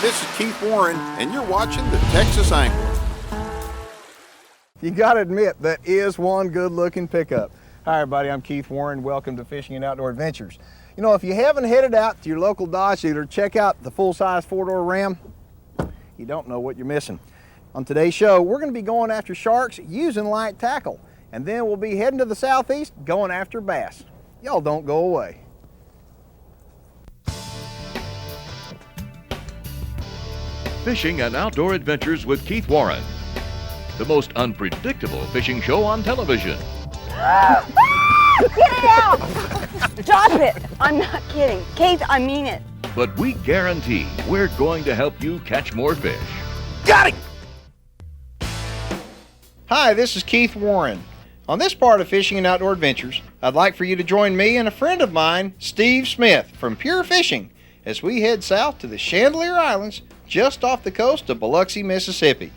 this is Keith Warren, and you're watching the Texas Angler. You gotta admit, that is one good-looking pickup. Hi everybody, I'm Keith Warren. Welcome to Fishing and Outdoor Adventures. You know, if you haven't headed out to your local Dodge dealer, check out the full-size four-door Ram. You don't know what you're missing. On today's show, we're gonna be going after sharks using light tackle, and then we'll be heading to the southeast going after bass. Y'all don't go away. Fishing and Outdoor Adventures with Keith Warren. The most unpredictable fishing show on television. Get it out! Stop it! I'm not kidding. Keith, I mean it. But we guarantee we're going to help you catch more fish. Got it! Hi, this is Keith Warren. On this part of Fishing and Outdoor Adventures, I'd like for you to join me and a friend of mine, Steve Smith from Pure Fishing, as we head south to the Chandelier Islands just off the coast of Biloxi, Mississippi.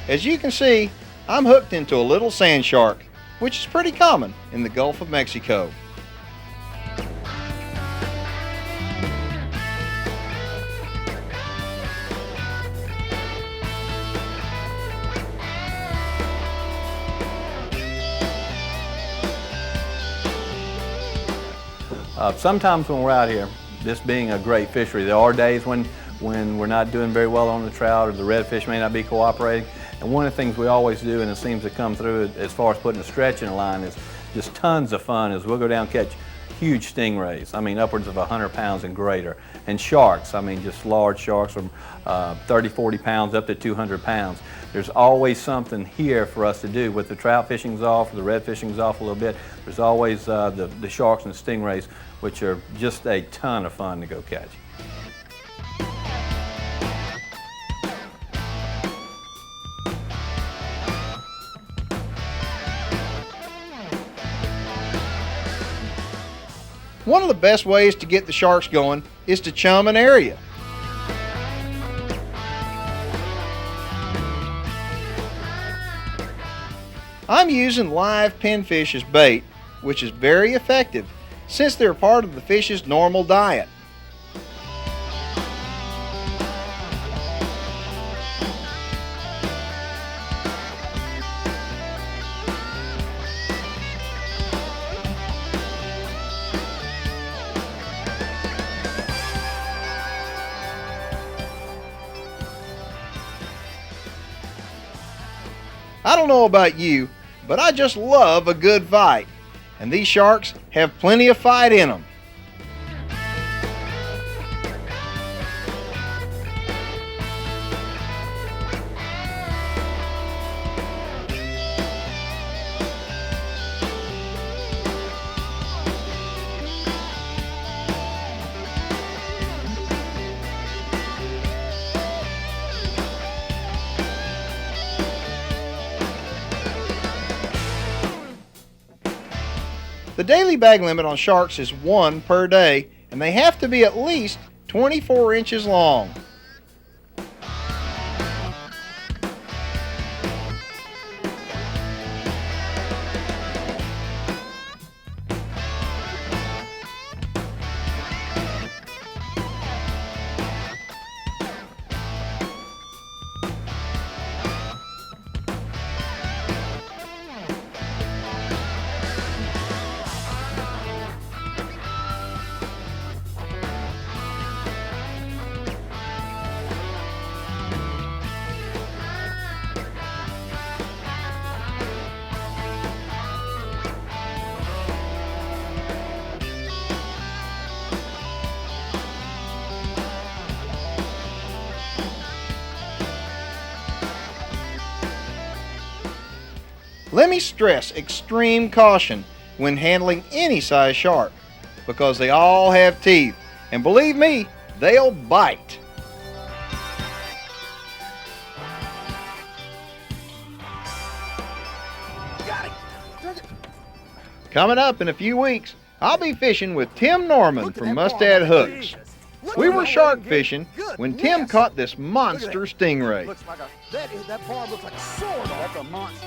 As you can see, I'm hooked into a little sand shark, which is pretty common in the Gulf of Mexico. Sometimes when we're out here, this being a great fishery, there are days when we're not doing very well on the trout or the redfish may not be cooperating. And one of the things we always do, and it seems to come through as far as putting a stretch in a line, is just tons of fun, is we'll go down and catch huge stingrays. I mean, upwards of 100 pounds and greater. And sharks, I mean, just large sharks from 30, 40 pounds up to 200 pounds. There's always something here for us to do. With the trout fishing's off, the red fishing's off a little bit, there's always the sharks and the stingrays, which are just a ton of fun to go catch. One of the best ways to get the sharks going is to chum an area. I'm using live pinfish as bait, which is very effective since they're part of the fish's normal diet. I don't know about you, but I just love a good fight, and these sharks have plenty of fight in them. The daily bag limit on sharks is 1 per day, and they have to be at least 24 inches long. Let me stress extreme caution when handling any size shark, because they all have teeth, and believe me, they'll bite. Coming up in a few weeks, I'll be fishing with Tim Norman from Mustad Hooks. We were shark fishing when Tim caught this monster stingray. Looks like that barb looks like a sword. That's a monster.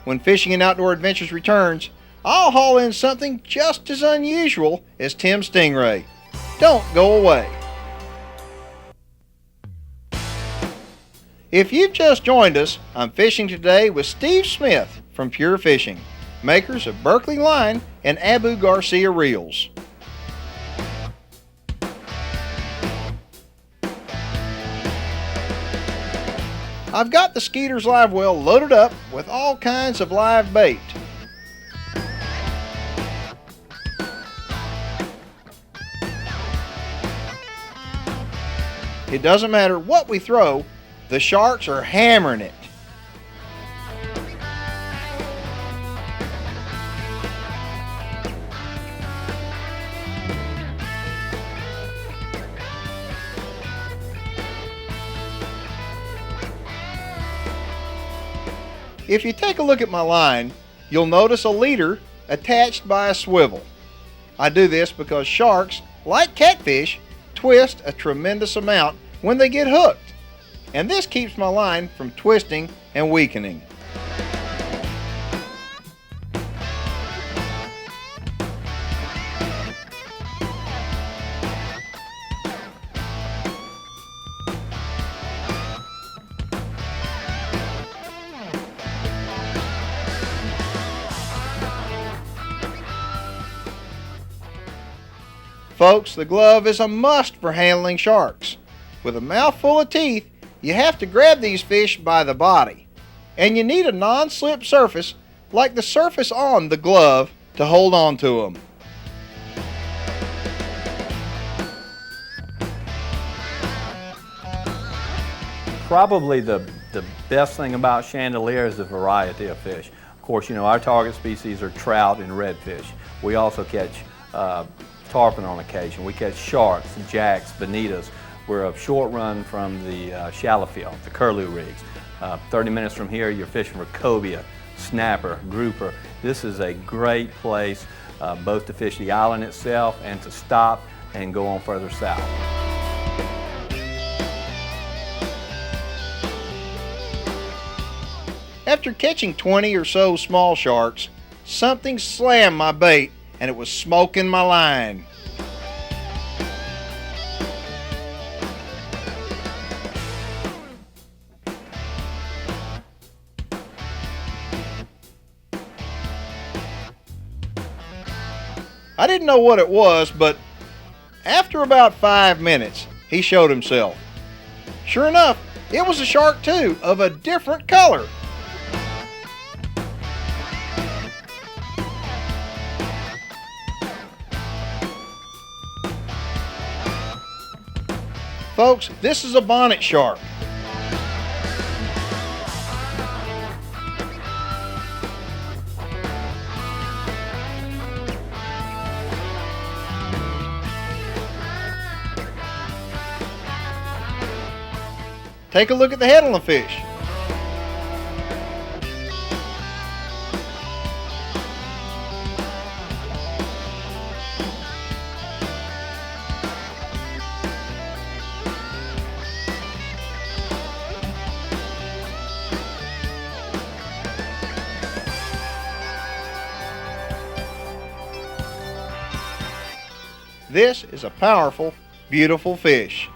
When Fishing and Outdoor Adventures returns, I'll haul in something just as unusual as Tim's stingray. Don't go away. If you've just joined us, I'm fishing today with Steve Smith from Pure Fishing, makers of Berkeley Line and Abu Garcia Reels. I've got the Skeeter's live well loaded up with all kinds of live bait. It doesn't matter what we throw, the sharks are hammering it. If you take a look at my line, you'll notice a leader attached by a swivel. I do this because sharks, like catfish, twist a tremendous amount when they get hooked, and this keeps my line from twisting and weakening. Folks, the glove is a must for handling sharks. With a mouthful of teeth, you have to grab these fish by the body, and you need a non-slip surface like the surface on the glove to hold on to them. Probably the best thing about chandelier is the variety of fish. Of course, you know, our target species are trout and redfish. We also catch tarpon on occasion. We catch sharks, jacks, bonitas. We're a short run from the shallowfield, the curlew rigs. 30 minutes from here, you're fishing for cobia, snapper, grouper. This is a great place both to fish the island itself and to stop and go on further south. After catching 20 or so small sharks, something slammed my bait and it was smoking my line. I didn't know what it was, but after about 5 minutes, he showed himself. Sure enough, it was a shark too, of a different color. Folks, this is a bonnet shark. Take a look at the head on the fish. This is a powerful, beautiful fish.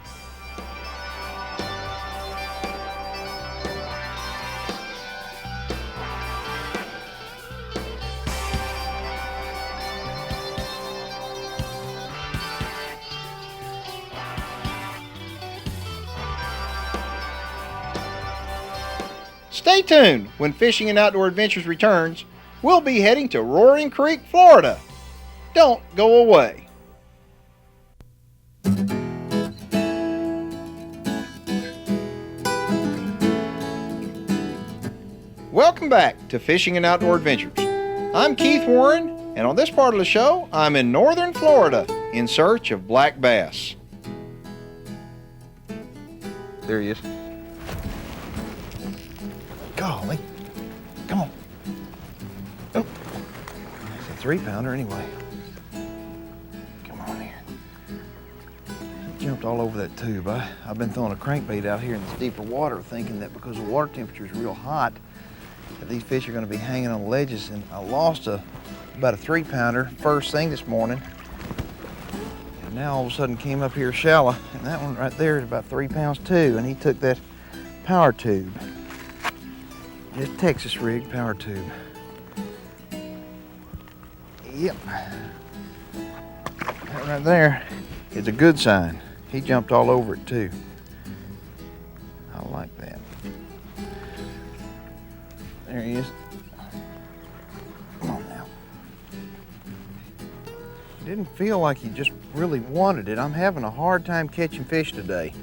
Stay tuned. When Fishing and Outdoor Adventures returns, we'll be heading to Roaring Creek, Florida. Don't go away. Welcome back to Fishing and Outdoor Adventures. I'm Keith Warren, and on this part of the show, I'm in northern Florida in search of black bass. There he is. Golly. Come on. Oh. It's a 3-pounder anyway. Come on all over that tube. I've been throwing a crankbait out here in this deeper water thinking that because the water temperature is real hot, that these fish are going to be hanging on ledges, and I lost about a 3-pounder first thing this morning. And now all of a sudden came up here shallow, and that one right there is about 3 pounds too, and he took that power tube. This Texas rig power tube. Yep. That right there is a good sign. He jumped all over it too. I like that. There he is. Come on now. Didn't feel like he just really wanted it. I'm having a hard time catching fish today.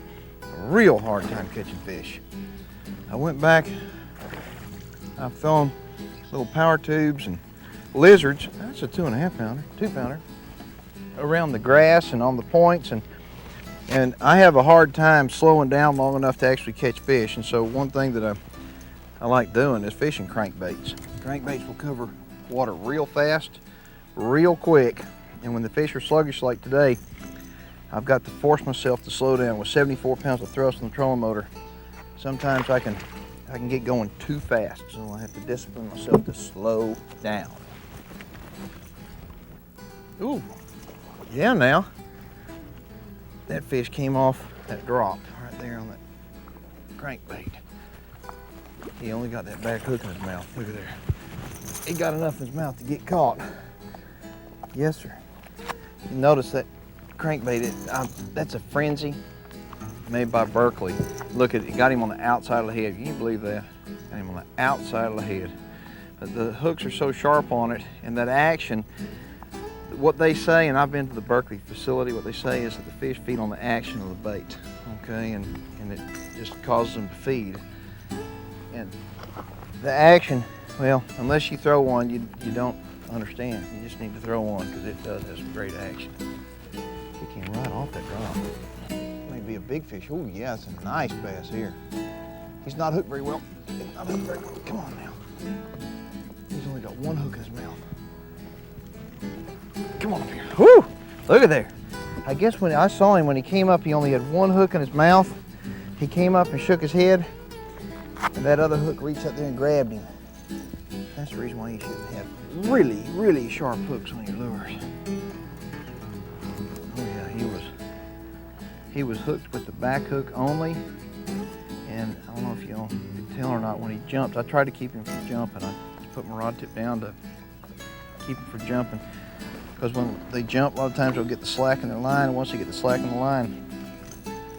A real hard time catching fish. I went back, I've thrown little power tubes and lizards. That's a 2.5-pounder, 2-pounder. Around the grass and on the points, and I have a hard time slowing down long enough to actually catch fish. And so one thing that I like doing is fishing crankbaits. Crankbaits will cover water real fast, real quick, and when the fish are sluggish like today, I've got to force myself to slow down. With 74 pounds of thrust on the trolling motor, sometimes I can get going too fast, so I have to discipline myself to slow down. Ooh. Yeah, now, that fish came off that drop right there on that crankbait. He only got that back hook in his mouth. Look at there. He got enough in his mouth to get caught. Yes, sir. You notice that crankbait, that's a frenzy made by Berkeley. Look at it, got him on the outside of the head. Can you believe that? Got him on the outside of the head. But the hooks are so sharp on it, and that action, what they say, and I've been to the Berkeley facility, what they say is that the fish feed on the action of the bait, okay? And it just causes them to feed. And the action, well, unless you throw one, you don't understand. You just need to throw one because it does have some great action. He came right off that drop. May be a big fish. Oh yeah, it's a nice bass here. He's not hooked very well. He's not hooked very well. Come on now. He's only got one hook in his mouth. Come on up here. Whoo! Look at there. I guess when I saw him when he came up, he only had one hook in his mouth. He came up and shook his head, and that other hook reached up there and grabbed him. That's the reason why you shouldn't have really, really sharp hooks on your lures. Oh yeah, he was hooked with the back hook only, and I don't know if y'all can tell or not, when he jumped, I tried to keep him from jumping. I put my rod tip down to keep him from jumping. Because when they jump, a lot of times they'll get the slack in their line, and once they get the slack in the line,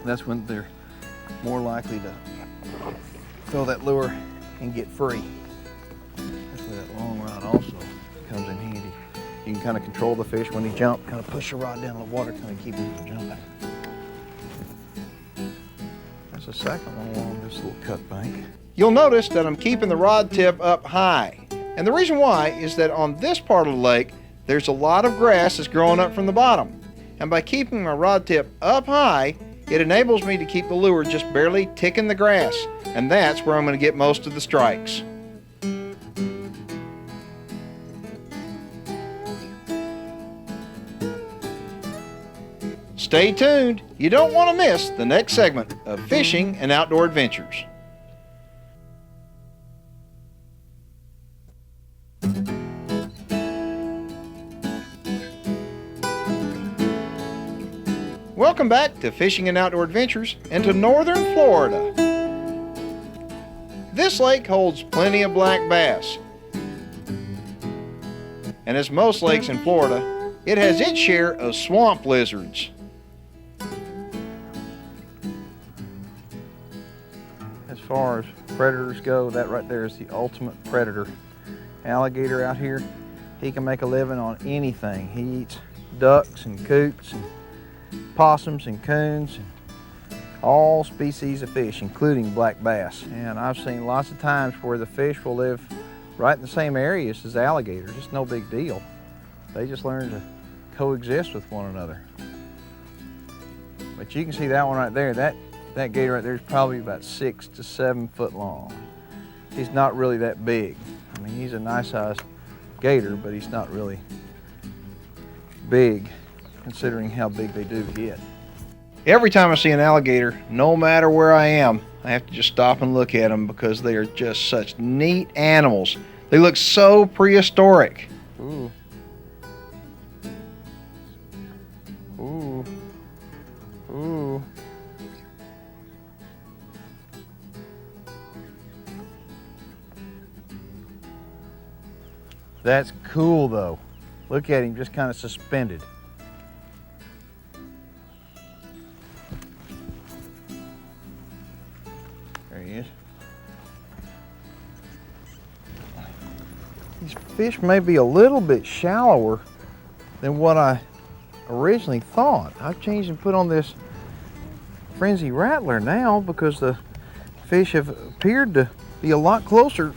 that's when they're more likely to throw that lure and get free. That's where that long rod also comes in handy. You can kind of control the fish when he jumps, kind of push your rod down in the water, kind of keep him from jumping. That's the second one along this little cut bank. You'll notice that I'm keeping the rod tip up high. And the reason why is that on this part of the lake, there's a lot of grass that's growing up from the bottom. And by keeping my rod tip up high, it enables me to keep the lure just barely ticking the grass. And that's where I'm going to get most of the strikes. Stay tuned. You don't want to miss the next segment of Fishing and Outdoor Adventures. Welcome back to Fishing and Outdoor Adventures and to northern Florida. This lake holds plenty of black bass. And as most lakes in Florida, it has its share of swamp lizards. As far as predators go, that right there is the ultimate predator. Alligator out here, he can make a living on anything. He eats ducks and coots and possums and coons and all species of fish, including black bass. And I've seen lots of times where the fish will live right in the same areas as alligators. It's no big deal. They just learn to coexist with one another. But you can see that one right there. That gator right there is probably about 6 to 7 foot long. He's not really that big. I mean, he's a nice sized gator, but he's not really big, considering how big they do get. Every time I see an alligator, no matter where I am, I have to just stop and look at them because they are just such neat animals. They look so prehistoric. Ooh. Ooh. Ooh. That's cool though. Look at him just kind of suspended. There he is. These fish may be a little bit shallower than what I originally thought. I've changed and put on this frenzy rattler now because the fish have appeared to be a lot closer.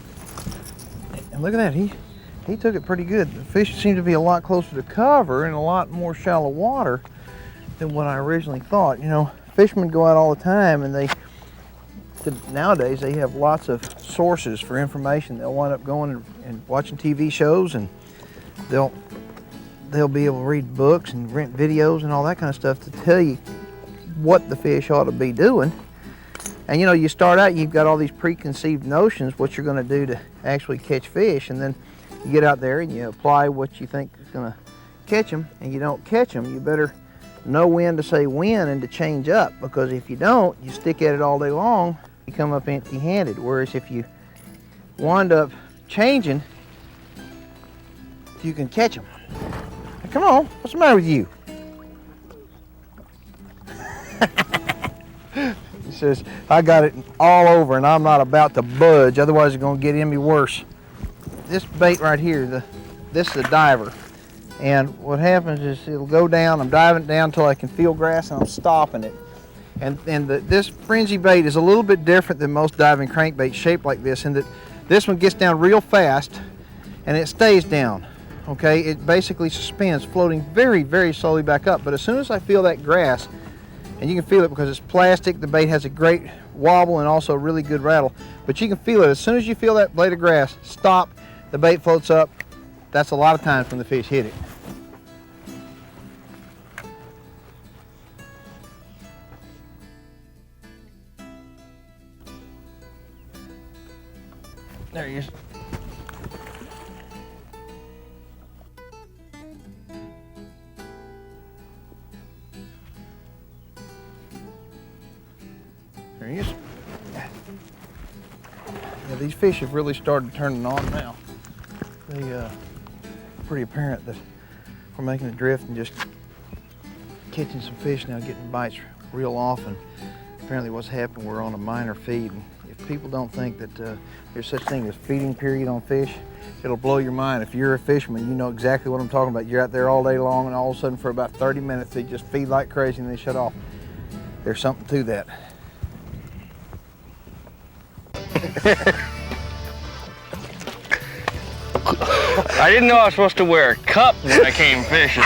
And look at that, he took it pretty good. The fish seem to be a lot closer to cover and a lot more shallow water than what I originally thought. You know, fishermen go out all the time and nowadays they have lots of sources for information. They'll wind up going and watching TV shows, and they'll be able to read books and rent videos and all that kind of stuff to tell you what the fish ought to be doing. And you know, you start out, you've got all these preconceived notions what you're going to do to actually catch fish, and then you get out there and you apply what you think is going to catch them, and you don't catch them. You better know when to say when and to change up, because if you don't, you stick at it all day long, you come up empty-handed. Whereas if you wind up changing, you can catch them. Now, come on, what's the matter with you? He says, I got it all over and I'm not about to budge, otherwise it's going to get any worse. This bait right here, this is a diver. And what happens is it'll go down, I'm diving it down until I can feel grass and I'm stopping it. And this frenzy bait is a little bit different than most diving crankbaits shaped like this, in that this one gets down real fast and it stays down. Okay, it basically suspends, floating very, very slowly back up. But as soon as I feel that grass, and you can feel it because it's plastic, the bait has a great wobble and also a really good rattle, but you can feel it. As soon as you feel that blade of grass stop, the bait floats up. That's a lot of times when the fish hit it. There he is. There he is. Yeah, these fish have really started turning on now. They pretty apparent that we're making a drift and just catching some fish now, getting bites real often. Apparently what's happened, we're on a minor feed. And if people don't think that there's such thing as feeding period on fish, it'll blow your mind. If you're a fisherman, you know exactly what I'm talking about. You're out there all day long and all of a sudden for about 30 minutes they just feed like crazy and they shut off. There's something to that. I didn't know I was supposed to wear a cup when I came fishing.